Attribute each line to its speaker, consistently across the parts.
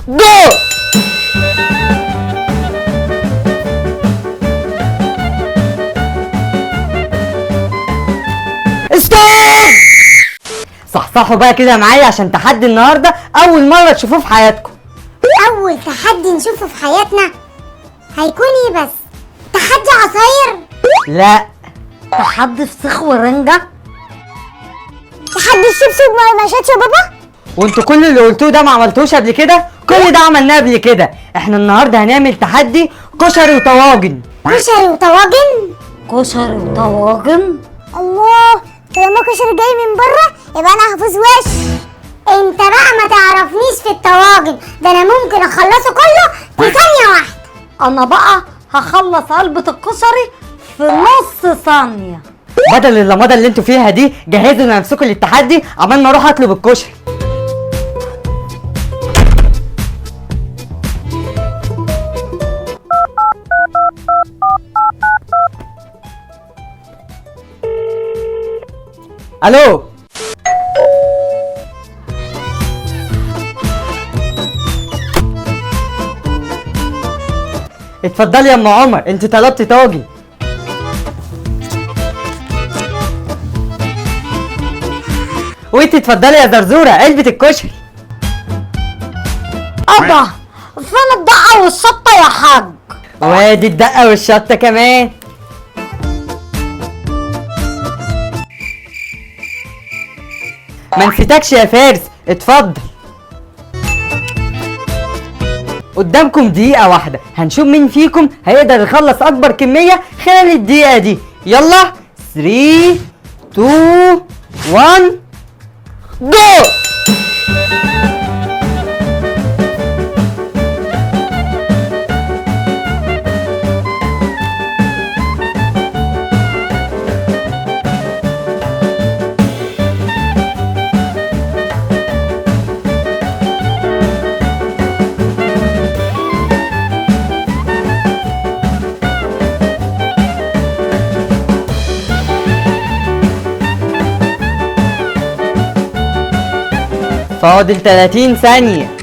Speaker 1: جو. ستوب. صحصحوا بقى كده معايا عشان تحدي النهارده اول مره تشوفوه في حياتكم.
Speaker 2: اول تحدي نشوفه في حياتنا هيكون ايه بس؟ تحدي عصاير؟
Speaker 1: لا.
Speaker 3: تحدي فسيخ ورنجة؟
Speaker 2: تحدي الشيبسي ومقرمشات يا بابا؟
Speaker 1: وانتوا كل اللي قلتوه ده ما عملتوش قبل كده؟ كل ده عملناه قبل كده. احنا النهارده هنعمل تحدي كشري وطواجن.
Speaker 2: كشري وطواجن؟
Speaker 3: كشري وطواجن؟
Speaker 2: الله، طالما كشري جاي من بره يبقى انا هفوز وش. انت بقى ما تعرفنيش في الطواجن، ده انا ممكن اخلصه كله في ثانيه واحده.
Speaker 3: انا بقى هخلص علبة الكشري في نص ثانية.
Speaker 1: بدل اللمضه اللي انتوا فيها دي جهزوا نفسكم للتحدي عمال ما اروح اطلب الكشري. الو. اتفضلي يا ام عمر، انت طلبتي طاجن. وانت اتفضلي يا زرزوره علبه الكشري.
Speaker 3: ابا فين الدقة والشطة يا حاج؟
Speaker 1: وادي الدقه والشطه كمان. ما نسيتكش يا فارس، اتفضل. قدامكم دقيقة واحدة، هنشوف مين فيكم هيقدر يخلص أكبر كمية خلال الدقيقة دي. يلا 3 2 1 جو. فاضل 30 ثانية.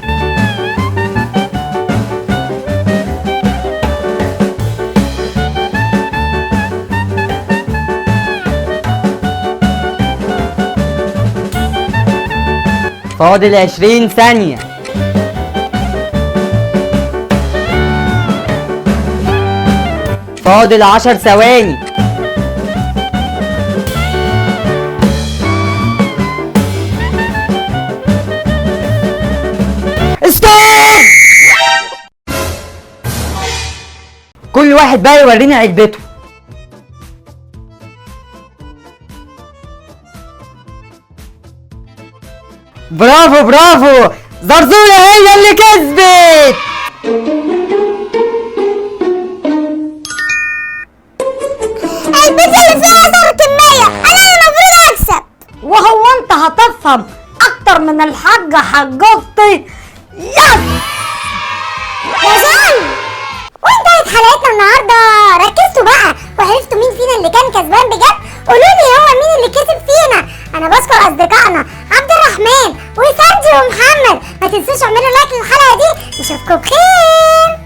Speaker 1: فاضل 20 ثانية. فاضل 10 ثواني. كل واحد بقى يوريني علبته. برافو برافو، زرزورة هي اللي كسبت.
Speaker 2: البيتزا اللي فيها اصغر كميه، انا المفروض اكسب.
Speaker 3: وهو انت هتفهم اكتر من الحاجة حجوجتي؟ يس.
Speaker 2: يا جان، وانتهت حلقتنا النهارده. ركزوا